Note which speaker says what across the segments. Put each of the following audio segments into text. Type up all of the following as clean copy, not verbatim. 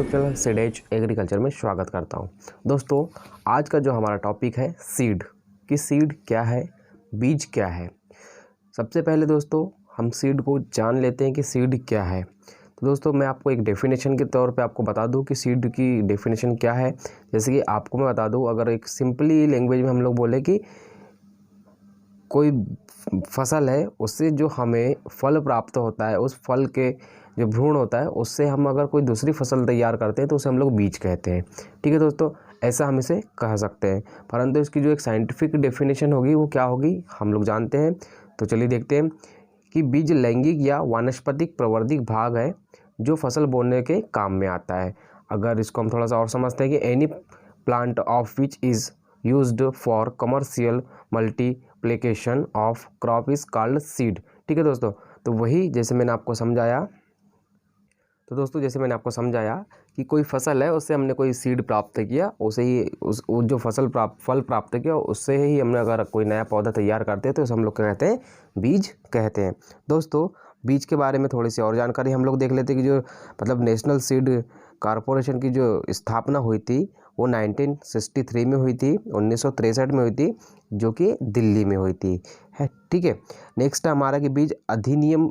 Speaker 1: Channel सीडेज agriculture में स्वागत करता हूं। दोस्तों, आज का जो हमारा टॉपिक है सीड कि सीड क्या है, बीज क्या है। सबसे पहले दोस्तों हम सीड को जान लेते हैं कि सीड क्या है। तो दोस्तों मैं आपको एक डेफिनेशन के तौर पे आपको बता दूं कि सीड की डेफिनेशन क्या है। जैसे कि आपको मैं बता दूं, अगर एक सिंपली लैंग्वेज में हम लोग बोले कि कोई फसल है, उससे जो हमें फल प्राप्त होता है, उस फल के जो भ्रूण होता है उससे हम अगर कोई दूसरी फसल तैयार करते हैं तो उसे हम लोग बीज कहते हैं। ठीक है दोस्तों, ऐसा हम इसे कह सकते हैं, परंतु इसकी जो एक साइंटिफिक डेफिनेशन होगी वो क्या होगी हम लोग जानते हैं। तो चलिए देखते हैं कि बीज लैंगिक या वानस्पतिक प्रवर्धिक भाग है जो फसल बोने के काम में आता है। अगर इसको हम थोड़ा सा और समझते हैं कि any plant of which is used for commercial multiplication of crop is called seed. ठीक है दोस्तों, तो वही जैसे मैंने आपको समझाया कि कोई फसल है, उससे हमने कोई सीड प्राप्त किया, उसे ही वो जो फल प्राप्त किया उससे ही हमने अगर कोई नया पौधा तैयार करते हैं तो उसे हम लोग क्या कहते हैं, बीज कहते हैं। दोस्तों बीज के बारे में थोड़ी सी और जानकारी हम लोग देख लेते हैं कि जो मतलब नेशनल सीड कॉरपोरेशन की जो स्थापना हुई थी वो 1963 में हुई थी, 1963 में हुई थी, जो कि दिल्ली में हुई थी है। ठीक है, नेक्स्ट है हमारा कि बीज अधिनियम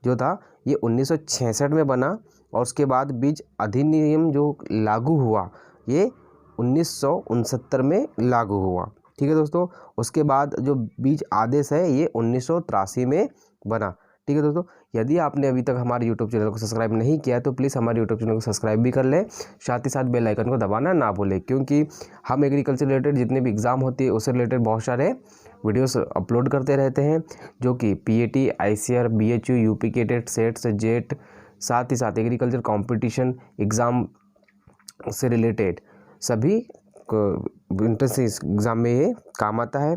Speaker 1: जो था ये 1966 में बना और उसके बाद बीज अधिनियम जो लागू हुआ ये 1969 में लागू हुआ। ठीक है दोस्तों, उसके बाद जो बीज आदेश है ये 1983 में बना। ठीक है दोस्तों, यदि आपने अभी तक हमारे यूट्यूब चैनल को सब्सक्राइब नहीं किया है तो प्लीज़ हमारे यूट्यूब चैनल को सब्सक्राइब भी कर लें, साथ ही साथ बेल आइकन को दबाना ना भूलें, क्योंकि हम एग्रीकल्चर रिलेटेड जितने भी एग्ज़ाम होती है उससे रिलेटेड बहुत सारे वीडियोस अपलोड करते रहते हैं, जो कि पीएटी, आईसीआर, बीएचयू, यूपी के टेट, सेट, जेट, साथ ही साथ एग्रीकल्चर कंपटीशन एग्ज़ाम से रिलेटेड सभी इंट्रेंस एग्ज़ाम में ये काम आता है।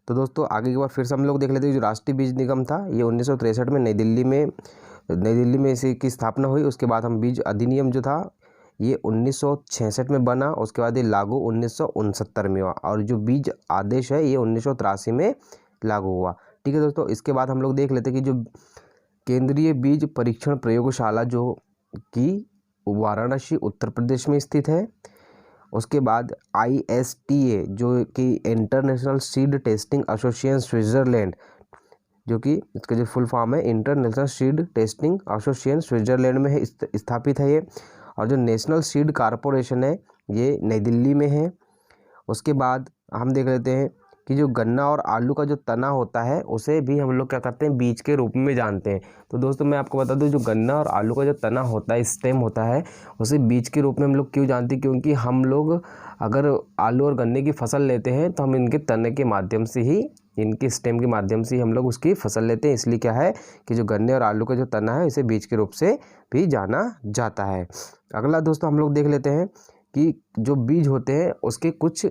Speaker 1: तो दोस्तों आगे की बार फिर से हम लोग देख लेते हैं। जो राष्ट्रीय बीज निगम था ये 1963 में नई दिल्ली में इसी की स्थापना हुई। उसके बाद हम बीज अधिनियम जो था ये 1966 में बना, उसके बाद ये लागू 1969 में हुआ, और जो बीज आदेश है ये 1983 में लागू हुआ। ठीक है दोस्तों, इसके बाद हम लोग देख लेते हैं कि जो केंद्रीय बीज परीक्षण प्रयोगशाला जो कि वाराणसी उत्तर प्रदेश में स्थित है, उसके बाद ISTA जो कि international seed testing association Switzerland, जो कि इसका जो फुल फॉर्म है international seed testing association Switzerland में है स्थापित है ये, और जो नेशनल सीड कॉरपोरेशन है ये नई दिल्ली में है। उसके बाद हम देख लेते हैं कि जो गन्ना और आलू का जो तना होता है उसे भी हम लोग क्या करते हैं, बीज के रूप में जानते हैं। तो दोस्तों मैं आपको बता दूं, जो गन्ना और आलू का जो तना होता है, स्टेम होता है, उसे बीज के रूप में हम लोग क्यों जानते हैं, क्योंकि हम लोग अगर आलू और गन्ने की फसल लेते हैं तो हम इनके तने के माध्यम से ही, इनके स्टेम के माध्यम से ही हम लोग उसकी फसल लेते हैं। इसलिए क्या है कि जो गन्ने और आलू का जो तना है इसे बीज के रूप से भी जाना जाता है। अगला दोस्तों हम लोग देख लेते हैं कि जो बीज होते हैं उसके कुछ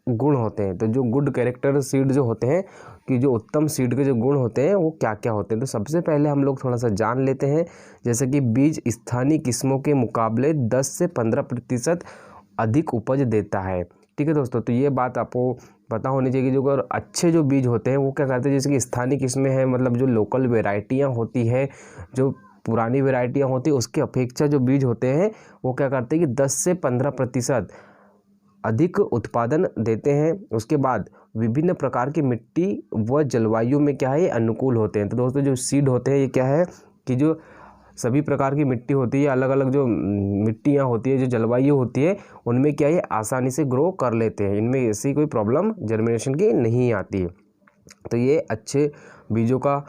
Speaker 1: गुण होते हैं। तो जो गुड कैरेक्टर सीड जो होते हैं, कि जो उत्तम सीड के जो गुण होते हैं वो क्या क्या होते हैं, तो सबसे पहले हम लोग थोड़ा सा जान लेते हैं। जैसे कि बीज स्थानीय किस्मों के मुकाबले 10 से 15% अधिक उपज देता है। ठीक है दोस्तों, तो ये बात आपको पता होनी चाहिए कि जो अगर अच्छे जो बीज होते हैं वो क्या करते हैं, जैसे कि स्थानीय किस्में हैं, मतलब जो लोकल वेराइटियाँ होती है, जो पुरानी वेराइटियाँ होती है उसकी अपेक्षा जो बीज होते हैं वो क्या करते हैं कि 10 से 15% अधिक उत्पादन देते हैं। उसके बाद विभिन्न प्रकार की मिट्टी व जलवायु में क्या है, ये अनुकूल होते हैं। तो दोस्तों जो सीड होते हैं ये क्या है कि जो सभी प्रकार की मिट्टी होती है, अलग अलग जो मिट्टियाँ होती है, जो जलवायु होती है, उनमें क्या है आसानी से ग्रो कर लेते हैं, इनमें ऐसी कोई प्रॉब्लम जर्मिनेशन की नहीं आती है। तो ये अच्छे बीजों का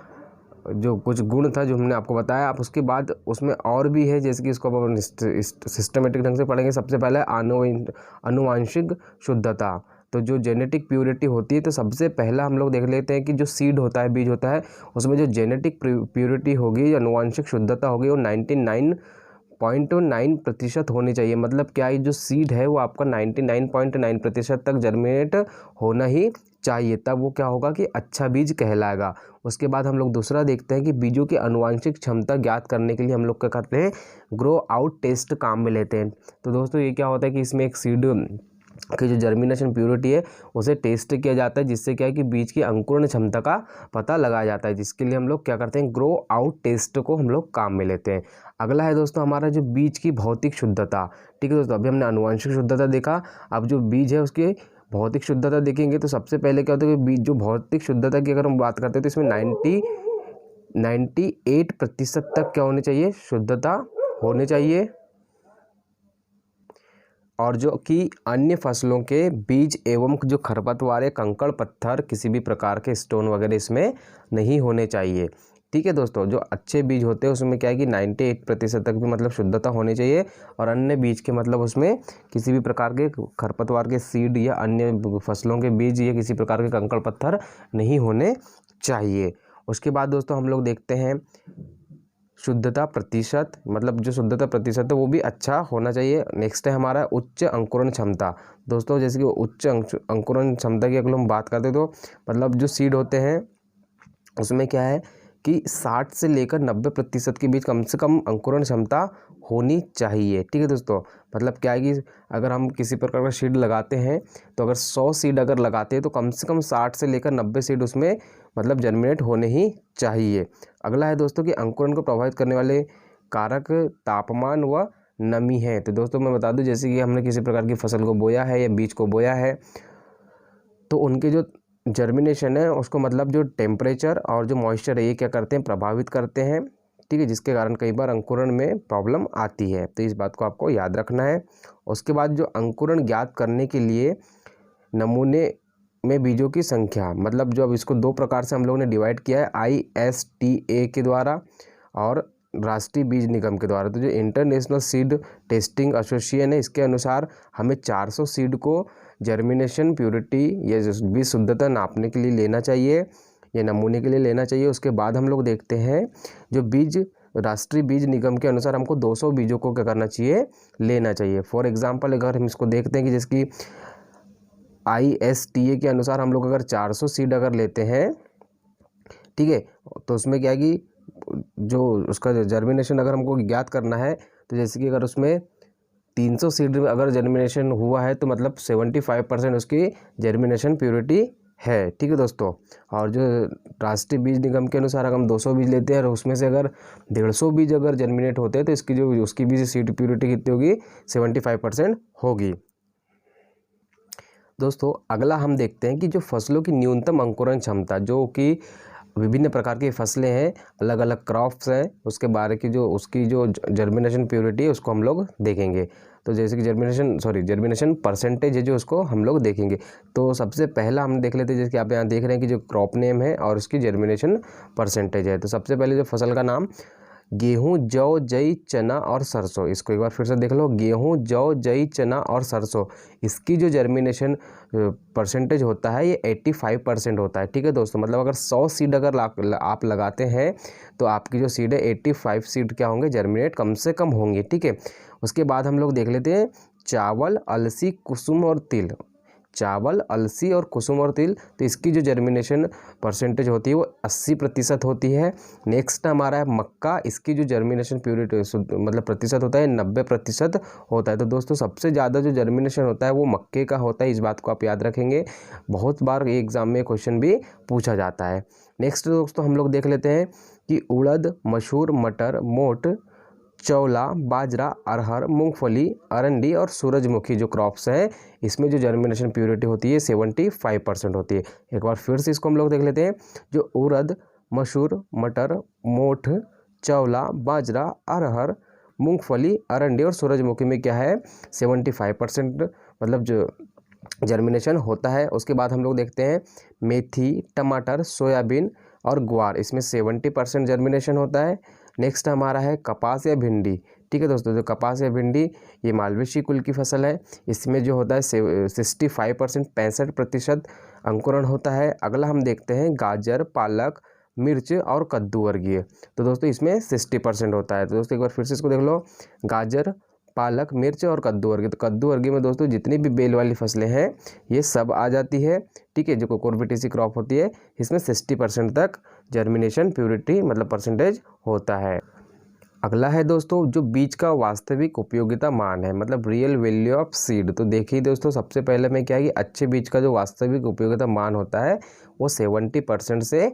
Speaker 1: जो कुछ गुण था जो हमने आपको बताया। आप उसके बाद उसमें और भी है, जैसे कि इसको अपन सिस्टमेटिक ढंग से पढ़ेंगे। सबसे पहले आनुवांशिक शुद्धता, तो जो जेनेटिक प्योरिटी होती है, तो सबसे पहला हम लोग देख लेते हैं कि जो सीड होता है, बीज होता है, उसमें जो जेनेटिक प्योरिटी होगी, आनुवांशिक शुद्धता होगी, वो 99.9% होनी चाहिए। मतलब क्या है, जो सीड है वो आपका 99.9% तक जर्मिनेट होना ही चाहिए, तब वो क्या होगा कि अच्छा बीज कहलाएगा। उसके बाद हम लोग दूसरा देखते हैं कि बीजों की आनुवांशिक क्षमता ज्ञात करने के लिए हम लोग क्या करते हैं, ग्रो आउट टेस्ट काम में लेते हैं। तो दोस्तों ये क्या होता है कि इसमें एक सीड कि जो जर्मिनेशन प्योरिटी है उसे टेस्ट किया जाता है, जिससे क्या है कि बीज की अंकुरण क्षमता का पता लगाया जाता है, जिसके लिए हम लोग क्या करते हैं, ग्रो आउट टेस्ट को हम लोग काम में लेते हैं। अगला है दोस्तों हमारा जो बीज की भौतिक शुद्धता। ठीक है दोस्तों, अभी हमने आनुवंशिक शुद्धता देखा, अब जो बीज है उसकी भौतिक शुद्धता देखेंगे। तो सबसे पहले क्या होता है कि बीज जो भौतिक शुद्धता की अगर हम बात करते हैं तो इसमें 98% तक क्या होनी चाहिए, शुद्धता होनी चाहिए। और जो कि अन्य फसलों के बीज एवं जो खरपतवार या कंकड़ पत्थर किसी भी प्रकार के स्टोन वगैरह इसमें नहीं होने चाहिए। ठीक है दोस्तों, जो अच्छे बीज होते हैं उसमें क्या है कि 98% तक भी मतलब शुद्धता होनी चाहिए, और अन्य बीज के मतलब उसमें किसी भी प्रकार के खरपतवार के सीड या अन्य फसलों के बीज या किसी प्रकार के कंकड़ पत्थर नहीं होने चाहिए। उसके बाद दोस्तों हम लोग देखते हैं शुद्धता प्रतिशत, मतलब जो शुद्धता प्रतिशत है वो भी अच्छा होना चाहिए। नेक्स्ट है हमारा उच्च अंकुरण क्षमता। दोस्तों जैसे कि उच्च अंकुरण क्षमता की अगर हम बात करते हैं तो मतलब जो सीड होते हैं उसमें क्या है कि 60 से लेकर 90% के बीच कम से कम अंकुरण क्षमता होनी चाहिए। ठीक है दोस्तों, मतलब क्या है कि अगर हम किसी प्रकार का सीड लगाते हैं तो अगर 100 सीड अगर लगाते हैं तो कम से कम 60 से लेकर 90 सीड उसमें मतलब जर्मिनेट होने ही चाहिए। अगला है दोस्तों कि अंकुरण को प्रभावित करने वाले कारक तापमान व नमी है। तो दोस्तों मैं बता दूं, जैसे कि हमने किसी प्रकार की फसल को बोया है या बीज को बोया है तो उनके जो जर्मिनेशन है उसको मतलब जो टेम्परेचर और जो मॉइस्चर है ये क्या करते हैं, प्रभावित करते हैं। ठीक है, जिसके कारण कई बार अंकुरण में प्रॉब्लम आती है, तो इस बात को आपको याद रखना है। उसके बाद जो अंकुरण ज्ञात करने के लिए नमूने में बीजों की संख्या, मतलब जो अब इसको दो प्रकार से हम लोगों ने डिवाइड किया है, ISTA के द्वारा और राष्ट्रीय बीज निगम के द्वारा। तो जो इंटरनेशनल सीड टेस्टिंग एसोसिएशन है इसके अनुसार हमें 400 सीड को जर्मिनेशन प्योरिटी या बीज शुद्धता नापने के लिए लेना चाहिए या नमूने के लिए लेना चाहिए। उसके बाद हम लोग देखते हैं जो बीज राष्ट्रीय बीज निगम के अनुसार हमको 200 बीजों को क्या करना चाहिए, लेना चाहिए। फॉर एग्जांपल अगर हम इसको देखते हैं कि जिसकी ISTA के अनुसार हम लोग अगर 400 सीड अगर लेते हैं, ठीक है, तो उसमें क्या है कि जो उसका जर्मिनेशन अगर हमको ज्ञात करना है तो जैसे कि अगर उसमें 300 सीड में अगर जर्मिनेशन हुआ है तो मतलब 75% उसकी जर्मिनेशन प्योरिटी है। ठीक है दोस्तों, और जो राष्ट्रीय बीज निगम के अनुसार अगर हम 200 बीज लेते हैं और उसमें से अगर 150 बीज अगर जर्मिनेट होते हैं तो इसकी जो उसकी भी सीड प्योरिटी कितनी होगी, 75% होगी। दोस्तों अगला हम देखते हैं कि जो फसलों की न्यूनतम अंकुरण क्षमता, जो कि विभिन्न प्रकार की फसलें हैं, अलग अलग क्रॉप्स हैं, उसके बारे की जो उसकी जो जर्मिनेशन प्योरिटी है उसको हम लोग देखेंगे। तो जैसे कि जर्मिनेशन परसेंटेज है जो उसको हम लोग देखेंगे। तो सबसे पहला हम देख लेते हैं, जैसे कि आप यहाँ देख रहे हैं कि जो क्रॉप नेम है और उसकी जर्मिनेशन परसेंटेज है। तो सबसे पहले जो फसल का नाम गेहूं, जौ, जई, चना और सरसों, इसको एक बार फिर से देख लो, गेहूं, जौ, जई, चना और सरसों, इसकी जो जर्मिनेशन परसेंटेज होता है ये 85% होता है। ठीक है दोस्तों, मतलब अगर 100 सीड अगर आप लगाते हैं तो आपकी जो सीड है 85 सीड क्या होंगे, जर्मिनेट कम से कम होंगे। ठीक है, उसके बाद हम लोग देख लेते हैं चावल, अलसी, कुसुम और तिल। चावल, अलसी और कुसुम और तिल, तो इसकी जो जर्मिनेशन परसेंटेज होती है वो 80% होती है। नेक्स्ट हमारा है मक्का, इसकी जो जर्मिनेशन प्योरिटी मतलब प्रतिशत होता है 90% होता है। तो दोस्तों सबसे ज़्यादा जो जर्मिनेशन होता है वो मक्के का होता है, इस बात को आप याद रखेंगे, बहुत बार एग्जाम में क्वेश्चन भी पूछा जाता है। नेक्स्ट दोस्तों हम लोग देख लेते हैं कि उड़द, मसूर, मटर, मोट, चौला, बाजरा, अरहर, मूंगफली, अरंडी और सूरजमुखी जो क्रॉप्स हैं इसमें जो जर्मिनेशन प्योरिटी होती है 75% होती है। एक बार फिर से इसको हम लोग देख लेते हैं, जो उड़द, मसूर, मटर, मोठ, चौला, बाजरा, अरहर, मूंगफली, अरंडी और सूरजमुखी में क्या है 75% मतलब जो जर्मिनेशन होता है। उसके बाद हम लोग देखते हैं मेथी, टमाटर, सोयाबीन और ग्वार, इसमें 70% जर्मिनेशन होता है। नेक्स्ट हमारा है कपास या भिंडी। ठीक है दोस्तों, जो कपास या भिंडी ये मालवेशी कुल की फसल है, इसमें जो होता है 65% 65% अंकुरण होता है। अगला हम देखते हैं गाजर, पालक, मिर्च और कद्दू वर्गीय, तो दोस्तों इसमें 60% होता है। तो दोस्तों एक बार फिर से इसको देख लो, गाजर, पालक, मिर्च और कद्दू वर्गीय। तो कद्दू वर्गीय में दोस्तों जितनी भी बेल वाली फसलें हैं ये सब आ जाती है। ठीक है, जो कोकोर्बिटेसी क्रॉप होती है इसमें 60% तक जर्मिनेशन प्योरिटी मतलब परसेंटेज होता है। अगला है दोस्तों जो बीज का वास्तविक उपयोगिता मान है, मतलब रियल वैल्यू ऑफ सीड। तो देखिए दोस्तों, सबसे पहले में क्या है कि अच्छे बीज का जो वास्तविक उपयोगिता मान होता है वो 70% से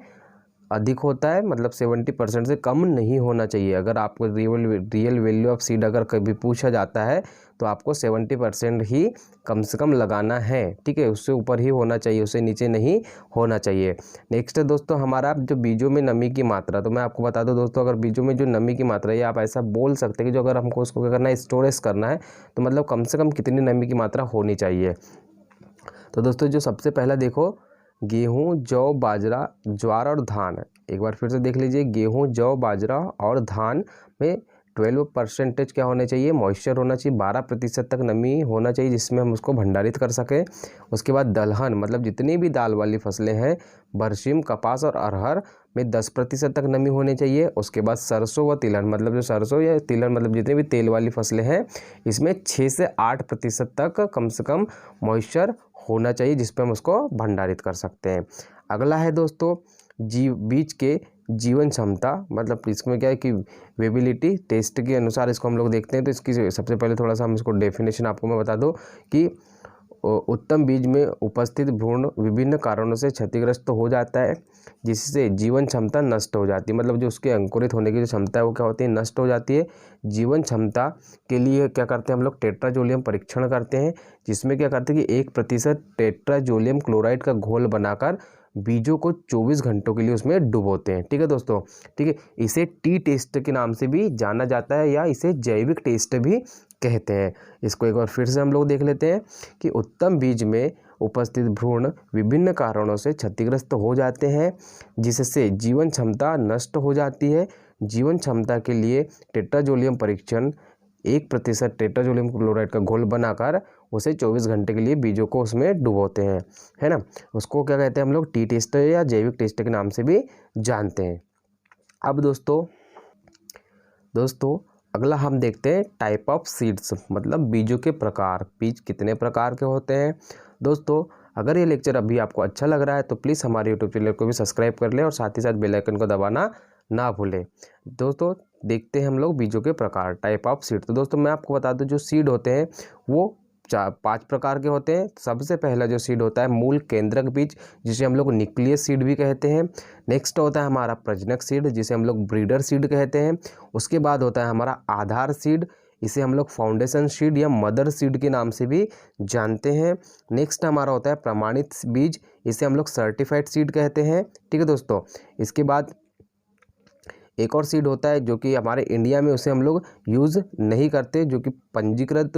Speaker 1: अधिक होता है, मतलब 70% से कम नहीं होना चाहिए। अगर आपको रियल वैल्यू ऑफ सीड अगर कभी पूछा जाता है तो आपको 70% ही कम से कम लगाना है, ठीक है। उससे ऊपर ही होना चाहिए, उससे नीचे नहीं होना चाहिए। नेक्स्ट है दोस्तों हमारा जो बीजों में नमी की मात्रा। तो मैं आपको बता दूं दोस्तों, अगर बीजों में जो नमी की मात्रा है, आप ऐसा बोल सकते हैं कि जो अगर हमको उसको क्या करना है, स्टोरेज करना है, तो मतलब कम से कम कितनी नमी की मात्रा होनी चाहिए। तो दोस्तों जो सबसे पहला देखो, गेहूं, जौ, बाजरा, ज्वार और धान। एक बार फिर से देख लीजिए, गेहूं, जौ, बाजरा और धान में 12% क्या होने चाहिए, मॉइस्चर होना चाहिए। 12% तक नमी होना चाहिए जिसमें हम उसको भंडारित कर सकें। उसके बाद दलहन, मतलब जितनी भी दाल वाली फसलें हैं, बरसीम, कपास और अरहर में 10% तक नमी होनी चाहिए। उसके बाद सरसों व तिलहन, मतलब जो सरसों या तिलहन मतलब जितनी भी तेल वाली फसलें हैं, इसमें 6 से 8% तक कम से कम मॉइस्चर होना चाहिए जिस पे हम उसको भंडारित कर सकते हैं। अगला है दोस्तों बीज के जीवन क्षमता, मतलब इसमें क्या है कि वेबिलिटी टेस्ट के अनुसार इसको हम लोग देखते हैं। तो इसकी सबसे पहले थोड़ा सा हम इसको डेफिनेशन आपको मैं बता दूं कि उत्तम बीज में उपस्थित भ्रूण विभिन्न कारणों से क्षतिग्रस्त हो जाता है, जिससे जीवन क्षमता नष्ट हो जाती है। मतलब जो उसके अंकुरित होने की जो क्षमता है वो क्या होती है, नष्ट हो जाती है। जीवन क्षमता के लिए क्या करते हैं हम लोग, टेट्राजोलियम परीक्षण करते हैं, जिसमें क्या करते हैं कि 1% टेट्राजोलियम क्लोराइड का घोल बनाकर बीजों को 24 घंटों के लिए उसमें डुबोते हैं, ठीक है दोस्तों। ठीक है, इसे टी टेस्ट के नाम से भी जाना जाता है या इसे जैविक टेस्ट भी कहते हैं। इसको एक बार फिर से हम लोग देख लेते हैं कि उत्तम बीज में उपस्थित भ्रूण विभिन्न कारणों से क्षतिग्रस्त हो जाते हैं, जिससे जीवन क्षमता नष्ट हो जाती है। जीवन क्षमता के लिए टेट्राजोलियम परीक्षण 1% टेट्राजोलियम क्लोराइड का घोल बनाकर उसे 24 घंटे के लिए बीजों को उसमें डुबोते हैं, है ना। उसको क्या कहते हैं हम लोग, टी टेस्ट या जैविक टेस्ट के नाम से भी जानते हैं। अब दोस्तों अगला हम देखते हैं टाइप ऑफ सीड्स, मतलब बीजों के प्रकार। बीज कितने प्रकार के होते हैं दोस्तों। अगर ये लेक्चर अभी आपको अच्छा लग रहा है तो प्लीज़ हमारे यूट्यूब चैनल को भी सब्सक्राइब कर लें और साथ ही साथ बेल आइकन को दबाना ना भूलें। दोस्तों देखते हैं हम लोग बीजों के प्रकार, टाइप ऑफ सीड। तो दोस्तों मैं आपको बता दूं, जो सीड होते हैं वो 5 प्रकार के होते हैं। सबसे पहला जो सीड होता है मूल केंद्रक बीज, जिसे हम लोग न्यूक्लियस सीड भी कहते हैं। नेक्स्ट होता है हमारा प्रजनक सीड, जिसे हम लोग ब्रीडर सीड कहते हैं। उसके बाद होता है हमारा आधार सीड, इसे हम लोग फाउंडेशन सीड या मदर सीड के नाम से भी जानते हैं। नेक्स्ट हमारा होता है प्रमाणित बीज, इसे हम लोग सर्टिफाइड सीड कहते हैं, ठीक है दोस्तों। इसके बाद एक और सीड होता है जो कि हमारे इंडिया में उसे हम लोग यूज़ नहीं करते, जो कि पंजीकृत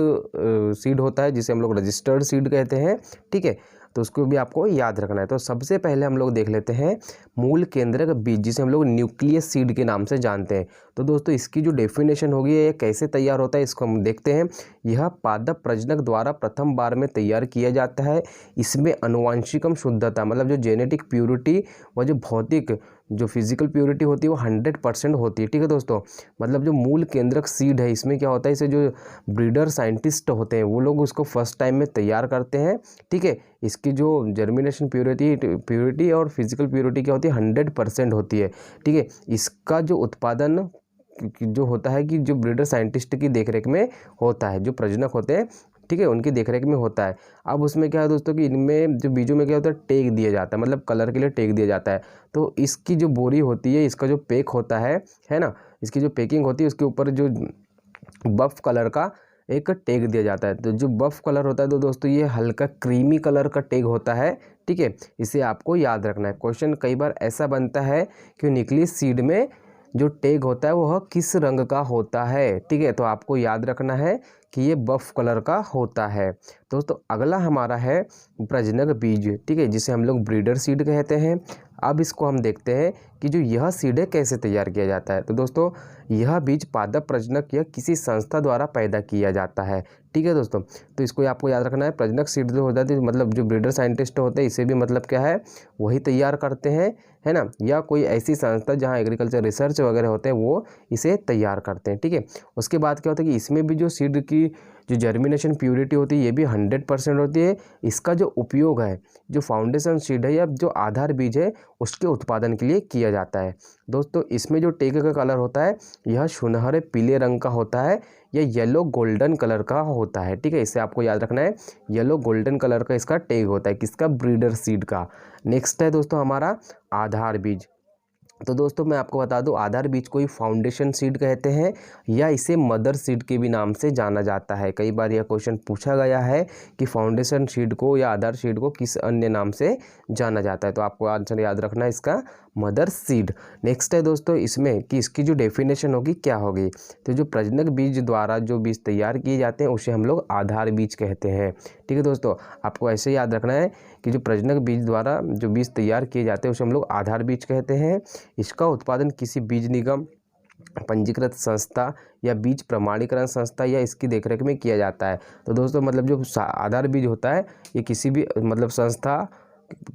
Speaker 1: सीड होता है, जिसे हम लोग रजिस्टर्ड सीड कहते हैं, ठीक है। तो उसको भी आपको याद रखना है। तो सबसे पहले हम लोग देख लेते हैं मूल केंद्रक बीज, जिसे हम लोग न्यूक्लियस सीड के नाम से जानते हैं। तो दोस्तों इसकी जो डेफिनेशन होगी, ये कैसे तैयार होता है इसको हम देखते हैं। यह पादप प्रजनक द्वारा प्रथम बार में तैयार किया जाता है। इसमें आनुवांशिकम शुद्धता, मतलब जो जेनेटिक प्योरिटी व जो भौतिक जो फिजिकल प्योरिटी होती है वो 100% होती है, ठीक है दोस्तों। मतलब जो मूल केंद्रक सीड है, इसमें क्या होता है, इसे जो ब्रीडर साइंटिस्ट होते हैं वो लोग उसको फर्स्ट टाइम में तैयार करते हैं, ठीक है। इसकी जो जर्मिनेशन प्योरिटी और फिजिकल प्योरिटी क्या होती है, 100% होती है, ठीक है। इसका जो उत्पादन जो होता है कि जो ब्रीडर साइंटिस्ट की देखरेख में होता है, जो प्रजनक होते हैं, ठीक है, उनकी देखरेख में होता है। अब उसमें क्या है दोस्तों कि इनमें जो बीजों में क्या होता है, टैग दिया जाता है, मतलब कलर के लिए टैग दिया जाता है। तो इसकी जो बोरी होती है, इसका जो पैक होता है ना, इसकी जो पैकिंग होती है उसके ऊपर जो बफ कलर का एक टैग दिया जाता है। तो जो बफ कलर होता है तो दोस्तों ये हल्का क्रीमी कलर का टैग होता है, ठीक है। इसे आपको याद रखना है। क्वेश्चन कई बार ऐसा बनता है कि न्यूक्लियस सीड में जो टैग होता है वह किस रंग का होता है, ठीक है। तो आपको याद रखना है कि ये बफ कलर का होता है। दोस्तों अगला हमारा है प्रजनक बीज, ठीक है, जिसे हम लोग ब्रीडर सीड कहते हैं। अब इसको हम देखते हैं कि जो यह सीड है कैसे तैयार किया जाता है। तो दोस्तों यह बीज पादप प्रजनक या किसी संस्था द्वारा पैदा किया जाता है, ठीक है दोस्तों। तो इसको आपको याद रखना है। प्रजनक सीड जो होता है, मतलब जो ब्रीडर साइंटिस्ट होते हैं, इसे भी मतलब क्या है, वही तैयार करते हैं, है ना, या कोई ऐसी संस्था जहाँ एग्रीकल्चर रिसर्च वगैरह होते हैं वो इसे तैयार करते हैं, ठीक है। उसके बाद क्या होता है कि इसमें भी जो सीड की जो जर्मिनेशन प्योरिटी होती है ये भी 100% होती है। इसका जो उपयोग है, जो फाउंडेशन सीड है या जो आधार बीज है, उसके उत्पादन के लिए किया जाता है। दोस्तों इसमें जो टेग का कलर होता है यह सुनहरे पीले रंग का होता है, यह येलो गोल्डन कलर का होता है। ठीक है, इसे आपको याद रखना है, येलो गोल्डन कलर का इसका टेग होता है, किसका, ब्रीडर सीड का। नेक्स्ट है दोस्तों हमारा आधार बीज। तो दोस्तों मैं आपको बता दूं, आधार बीज को ही फाउंडेशन सीड कहते हैं या इसे मदर सीड के भी नाम से जाना जाता है। कई बार यह क्वेश्चन पूछा गया है कि फाउंडेशन सीड को या आधार सीड को किस अन्य नाम से जाना जाता है, तो आपको आंसर याद रखना है इसका मदर सीड। नेक्स्ट है दोस्तों इसमें कि इसकी जो डेफिनेशन होगी क्या होगी, तो जो प्रजनक बीज द्वारा जो बीज तैयार किए जाते हैं उसे हम लोग आधार बीज कहते हैं। ठीक है दोस्तों, आपको ऐसे याद रखना है कि जो प्रजनक बीज द्वारा जो बीज तैयार किए जाते हैं उसे हम लोग आधार बीज कहते हैं। इसका उत्पादन किसी बीज निगम, पंजीकृत संस्था या बीज प्रमाणीकरण संस्था या इसकी देखरेख में किया जाता है। तो दोस्तों मतलब जो आधार बीज होता है ये किसी भी मतलब संस्था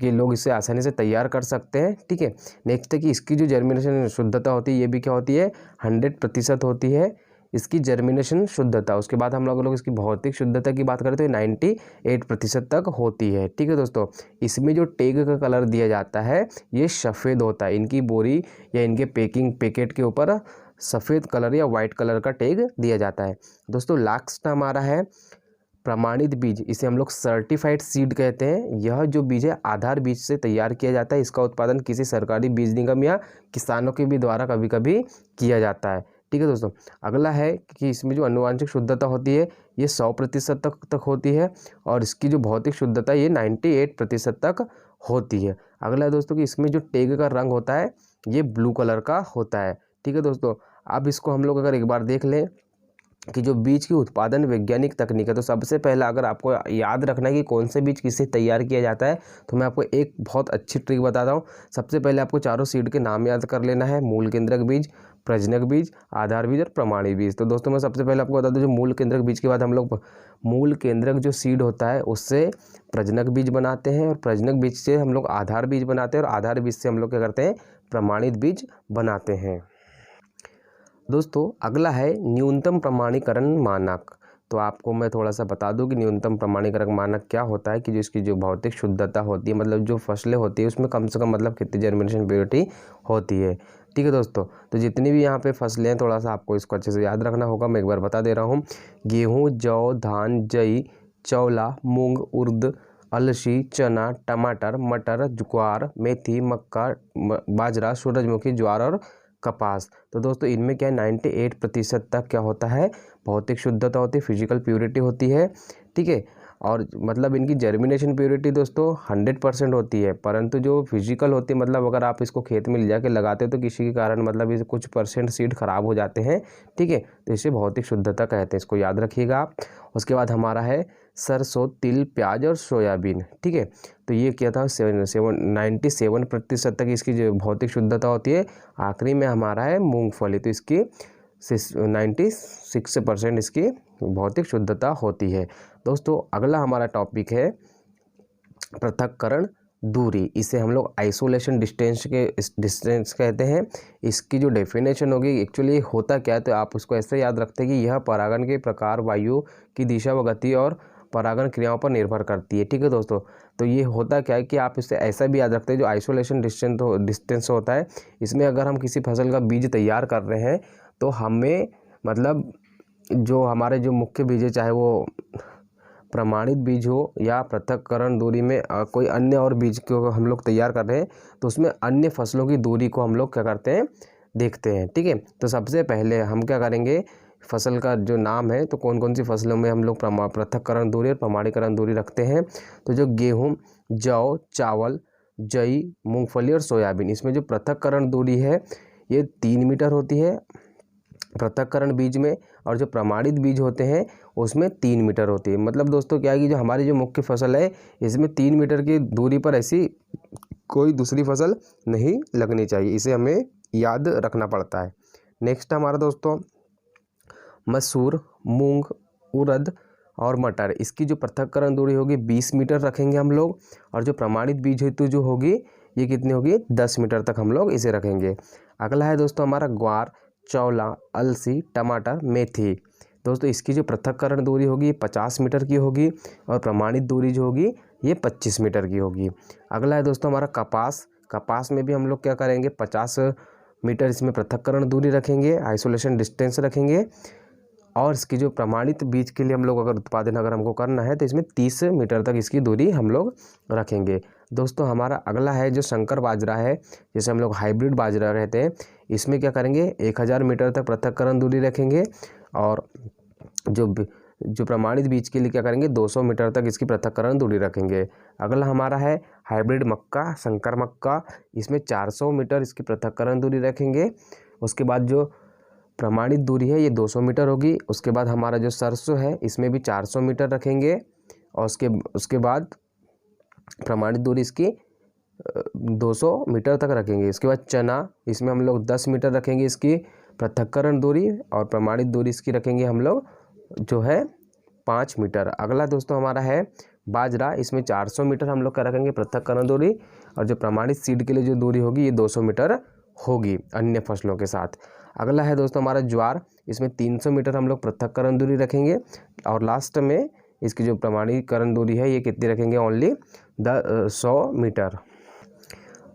Speaker 1: के लोग इसे आसानी से तैयार कर सकते हैं। ठीक है, नेक्स्ट है कि इसकी जो जर्मिनेशन शुद्धता होती है ये भी क्या होती है, 100% होती है इसकी जर्मिनेशन शुद्धता। उसके बाद हम लोग इसकी भौतिक शुद्धता की बात करें तो ये 98% तक होती है। ठीक है दोस्तों, इसमें जो टेग का कलर दिया जाता है ये सफ़ेद होता है, इनकी बोरी या इनके पैकेट के ऊपर सफ़ेद कलर या वाइट कलर का टेग दिया जाता है। दोस्तों लास्ट हमारा है प्रमाणित बीज, इसे हम लोग सर्टिफाइड सीड कहते हैं। यह जो बीज है आधार बीज से तैयार किया जाता है, इसका उत्पादन किसी सरकारी बीज निगम या किसानों के भी द्वारा कभी कभी किया जाता है। ठीक है दोस्तों, अगला है कि इसमें जो आनुवांशिक शुद्धता होती है ये 100% तक होती है और इसकी जो भौतिक शुद्धता ये 98% तक होती है। अगला है दोस्तों कि इसमें जो टेग का रंग होता है ये ब्लू कलर का होता है। ठीक है दोस्तों, अब इसको हम लोग अगर एक बार देख लें कि जो बीज की उत्पादन वैज्ञानिक तकनीक है, तो सबसे पहला अगर आपको याद रखना है कि कौन से बीज किससे तैयार किया जाता है, तो मैं आपको एक बहुत अच्छी ट्रिक बताता हूँ। सबसे पहले आपको चारों सीड के नाम याद कर लेना है, मूल केंद्रक बीज, प्रजनक बीज, आधार बीज और प्रमाणित बीज। तो दोस्तों मैं सबसे पहले आपको बता दूं, जो मूल केंद्रक बीज के बाद हम लोग मूल केंद्रक जो सीड होता है उससे प्रजनक बीज बनाते हैं और प्रजनक बीज से हम लोग आधार बीज बनाते हैं और आधार बीज से हम लोग क्या करते हैं, प्रमाणित बीज बनाते हैं। दोस्तों अगला है न्यूनतम प्रमाणीकरण मानक। तो आपको मैं थोड़ा सा बता दूं कि न्यूनतम प्रमाणीकरण मानक क्या होता है, कि जो इसकी जो भौतिक शुद्धता होती है, मतलब जो फसलें होती है उसमें कम से कम मतलब कितनी जर्मिनेशन प्योरिटी होती है। ठीक है दोस्तों, तो जितनी भी यहाँ पे फसलें हैं थोड़ा सा आपको इसको अच्छे से याद रखना होगा। मैं एक बार बता दे रहा हूँ, गेहूँ, जौ, धान, जई, चौला, मूंग, उर्द, अलसी, चना, टमाटर, मटर, ज्वार, मेथी, मक्का, बाजरा, सूरजमुखी, ज्वार और कपास। तो दोस्तों इनमें क्या है, 98% तक क्या होता है, भौतिक शुद्धता होती है, फिजिकल प्योरिटी होती है। ठीक है, और मतलब इनकी जर्मिनेशन प्योरिटी दोस्तों 100% होती है, परंतु जो फिजिकल होती है मतलब अगर आप इसको खेत में ले जाके लगाते हो तो किसी के कारण मतलब इसे कुछ % सीड खराब हो जाते हैं। ठीक है, तो इसे भौतिक शुद्धता कहते हैं, इसको याद रखिएगा आप। उसके बाद हमारा है सरसों, तिल, प्याज और सोयाबीन। ठीक है, तो ये क्या था, 97% तक इसकी जो भौतिक शुद्धता होती है। आखिरी में हमारा है मूंगफली, तो इसकी 96% इसकी भौतिक शुद्धता होती है। दोस्तों अगला हमारा टॉपिक है पृथक्करण दूरी, इसे हम लोग आइसोलेशन डिस्टेंस कहते हैं। इसकी जो डेफिनेशन होगी, एक्चुअली होता क्या है, तो आप उसको ऐसे याद रखते हैं कि यह परागण के प्रकार, वायु की दिशा व गति और परागण क्रियाओं पर निर्भर करती है। ठीक है दोस्तों, तो ये होता क्या है कि आप इसे ऐसा भी याद रखते हैं, जो आइसोलेशन डिस्टेंस होता है, इसमें अगर हम किसी फसल का बीज तैयार कर रहे हैं तो हमें मतलब जो हमारे जो मुख्य बीज है, चाहे वो प्रमाणित बीज हो या पृथक्करण दूरी में कोई अन्य और बीज को हम लोग तैयार कर रहे हैं, तो उसमें अन्य फसलों की दूरी को हम लोग क्या करते हैं, देखते हैं। ठीक है, तो सबसे पहले हम क्या करेंगे, फसल का जो नाम है, तो कौन कौन सी फसलों में हम लोग पृथक्करण दूरी और प्रमाणीकरण दूरी रखते हैं। तो जो गेहूँ, जौ, चावल, जई, मूंगफली और सोयाबीन, इसमें जो पृथक्करण दूरी है ये 3 मीटर होती है पृथक्करण बीज में, और जो प्रमाणित बीज होते हैं उसमें 3 मीटर होती है। मतलब दोस्तों क्या है कि जो हमारी जो मुख्य फसल है इसमें 3 मीटर की दूरी पर ऐसी कोई दूसरी फसल नहीं लगनी चाहिए, इसे हमें याद रखना पड़ता है। नेक्स्ट हमारा दोस्तों मसूर, मूंग, उड़द और मटर, इसकी जो पृथक्करण दूरी होगी 20 मीटर रखेंगे हम लोग, और जो प्रमाणित बीज हेतु जो होगी ये कितनी होगी, 10 मीटर तक हम लोग इसे रखेंगे। अगला है दोस्तों हमारा ग्वार, चौला, अलसी, टमाटर, मेथी। दोस्तों इसकी जो पृथक्करण दूरी होगी ये 50 मीटर की होगी और प्रमाणित दूरी जो होगी ये 25 मीटर की होगी। अगला है दोस्तों हमारा कपास। कपास में भी हम लोग क्या करेंगे 50 मीटर इसमें पृथक्करण दूरी रखेंगे, आइसोलेशन डिस्टेंस रखेंगे। और इसकी जो प्रमाणित बीज के लिए हम लोग अगर उत्पादन अगर हमको करना है तो इसमें 30 मीटर तक इसकी दूरी हम लोग रखेंगे। दोस्तों हमारा अगला है जो संकर बाजरा है, जैसे हम लोग हाइब्रिड बाजरा कहते हैं, इसमें क्या करेंगे 1000 मीटर तक पृथक्करण दूरी रखेंगे। और जो प्रमाणित बीज के लिए क्या करेंगे 200 मीटर तक इसकी पृथक्करण दूरी रखेंगे। अगला हमारा है हाइब्रिड मक्का, संकर मक्का, इसमें 400 मीटर इसकी पृथक्करण दूरी रखेंगे। उसके बाद जो प्रमाणित दूरी है ये 200 मीटर होगी। उसके बाद हमारा जो सरसों है इसमें भी 400 मीटर रखेंगे और उसके बाद प्रमाणित दूरी इसकी 200 मीटर तक रखेंगे। इसके बाद चना, इसमें हम लोग 10 मीटर रखेंगे इसकी पृथक्करण दूरी और प्रमाणित दूरी इसकी रखेंगे हम लोग जो है 5 मीटर। अगला दोस्तों हमारा है बाजरा, इसमें 400 मीटर हम लोग का रखेंगे पृथक्करण दूरी और जो प्रमाणित सीड के लिए जो दूरी होगी ये 200 मीटर होगी अन्य फसलों के साथ। अगला है दोस्तों हमारा ज्वार, इसमें 300 मीटर हम लोग पृथक्करण दूरी रखेंगे और लास्ट में इसकी जो प्रमाणीकरण दूरी है ये कितनी रखेंगे ओनली 100 मीटर।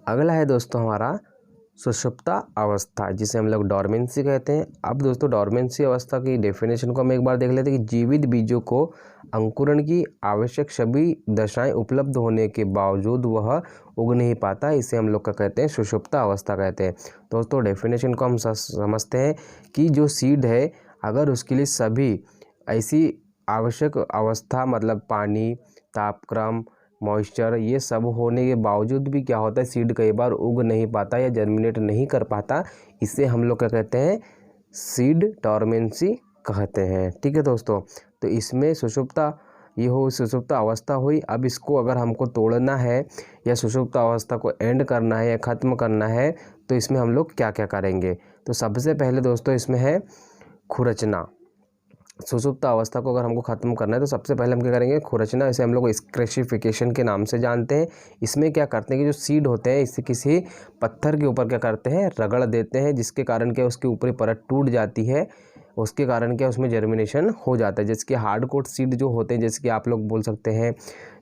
Speaker 1: अगला है दोस्तों हमारा सुषुप्ता अवस्था, जिसे हम लोग डॉर्मेंसी कहते हैं। अब दोस्तों डॉर्मेंसी अवस्था की डेफिनेशन को हम एक बार देख लेते हैं कि जीवित बीजों को अंकुरण की आवश्यक सभी दशाएं उपलब्ध होने के बावजूद वह उग नहीं पाता, इसे हम लोग का कहते हैं सुषुप्ता अवस्था कहते हैं। दोस्तों डेफिनेशन को हम समझते हैं कि जो सीड है अगर उसके लिए सभी ऐसी आवश्यक अवस्था मतलब पानी, तापक्रम, मॉइस्चर ये सब होने के बावजूद भी क्या होता है सीड कई बार उग नहीं पाता या जर्मिनेट नहीं कर पाता, इसे हम लोग क्या कहते हैं सीड डॉर्मेंसी कहते हैं। ठीक है दोस्तों, तो इसमें सुषुप्ता ये हो सुषुप्ता अवस्था हुई। अब इसको अगर हमको तोड़ना है या सुषुप्ता अवस्था को एंड करना है या ख़त्म करना है तो इसमें हम लोग क्या क्या करेंगे। तो सबसे पहले दोस्तों इसमें है खुरचना। सुषुप्त अवस्था को अगर हमको ख़त्म करना है तो सबसे पहले हम क्या करेंगे खुरचना, इसे हम लोग स्क्रेशिफिकेशन के नाम से जानते हैं। इसमें क्या करते हैं कि जो सीड होते हैं इसे किसी पत्थर के ऊपर क्या करते हैं रगड़ देते हैं, जिसके कारण क्या उसकी ऊपरी परत टूट जाती है, उसके कारण क्या उसमें जर्मिनेशन हो जाता है। जैसे कि हार्ड कोट सीड जो होते हैं, जैसे कि आप लोग बोल सकते हैं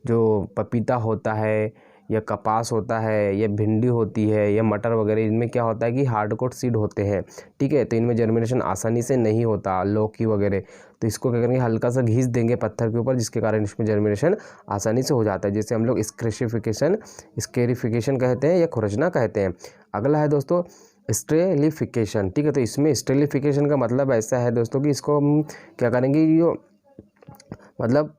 Speaker 1: जो पपीता होता है या कपास होता है या भिंडी होती है या मटर वगैरह, इनमें क्या होता है कि हार्ड कोट सीड होते हैं। ठीक है, तो इनमें जर्मिनेशन आसानी से नहीं होता, लौकी वगैरह, तो इसको क्या करेंगे हल्का सा घिस देंगे पत्थर के ऊपर, जिसके कारण इसमें जर्मिनेशन आसानी से हो जाता है, जिसे हम लोग स्केरिफिकेशन कहते हैं या खुरचना कहते हैं। अगला है दोस्तों स्टेलिफिकेशन। ठीक है, तो इसमें स्टेलिफिकेशन का मतलब ऐसा है दोस्तों कि इसको हम क्या करेंगे जो मतलब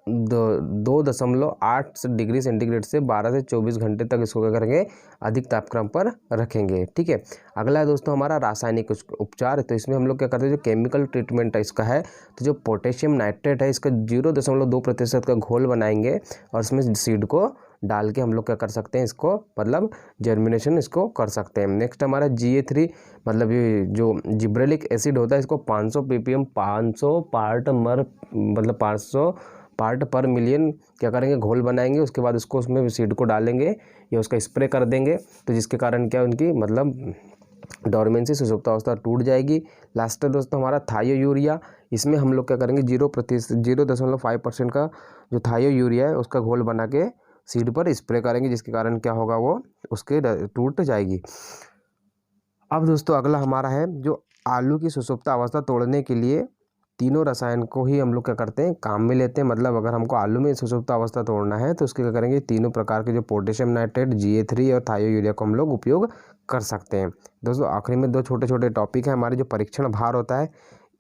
Speaker 1: 2.8 डिग्री सेंटीग्रेड से 12 से 24 घंटे तक इसको क्या करेंगे अधिक तापक्रम पर रखेंगे। ठीक है, अगला है दोस्तों हमारा रासायनिक उपचार। तो इसमें हम लोग क्या करते हैं जो केमिकल ट्रीटमेंट है इसका है, तो जो पोटेशियम नाइट्रेट है इसका 0.2% का घोल बनाएंगे और इसमें सीड को डाल के हम लोग क्या कर सकते हैं इसको मतलब जर्मिनेशन इसको कर सकते हैं। नेक्स्ट हमारा GA3 मतलब ये जो जिब्रेलिक एसिड होता है इसको 500 ppm 500 पार्ट पर मिलियन क्या करेंगे घोल बनाएंगे, उसके बाद उसको उसमें सीड को डालेंगे या उसका स्प्रे कर देंगे, तो जिसके कारण क्या उनकी मतलब डॉर्मेंसी सुषुप्तावस्था टूट जाएगी। लास्ट है दोस्तों हमारा थायो यूरिया। इसमें हम लोग क्या करेंगे 0.5% का जो थायो यूरिया है उसका घोल बना के सीड पर स्प्रे करेंगे, जिसके कारण क्या होगा वो उसके टूट जाएगी। अब दोस्तों अगला हमारा है जो आलू की सुषुप्ता अवस्था तोड़ने के लिए तीनों रसायन को ही हम लोग क्या करते हैं काम में लेते हैं। मतलब अगर हमको आलू में सुषुप्ता अवस्था तोड़ना है तो उसके क्या करेंगे तीनों प्रकार के जो पोटेशियम नाइट्रेट, GA3 और थायो यूरिया को हम लोग उपयोग कर सकते हैं। दोस्तों आखिरी में 2 छोटे छोटे टॉपिक है हमारे, जो परीक्षण भार होता है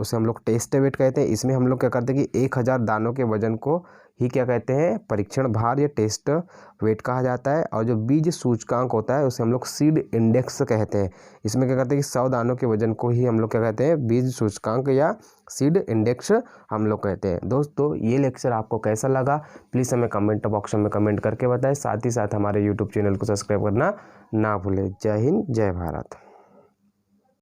Speaker 1: उसे हम लोग टेस्ट वेट कहते हैं। इसमें हम लोग क्या करते हैं कि 1000 दानों के वजन को ही क्या कहते हैं परीक्षण भार या टेस्ट वेट कहा जाता है। और जो बीज सूचकांक होता है उसे हम लोग सीड इंडेक्स कहते हैं। इसमें क्या करते हैं कि 100 दानों के वजन को ही हम लोग क्या कहते हैं बीज सूचकांक या सीड इंडेक्स हम लोग कहते हैं। दोस्तों ये लेक्चर आपको कैसा लगा प्लीज़ हमें कमेंट बॉक्स में कमेंट करके बताएं। साथ ही साथ हमारे यूट्यूब चैनल को सब्सक्राइब करना ना भूलें। जय हिंद, जय भारत।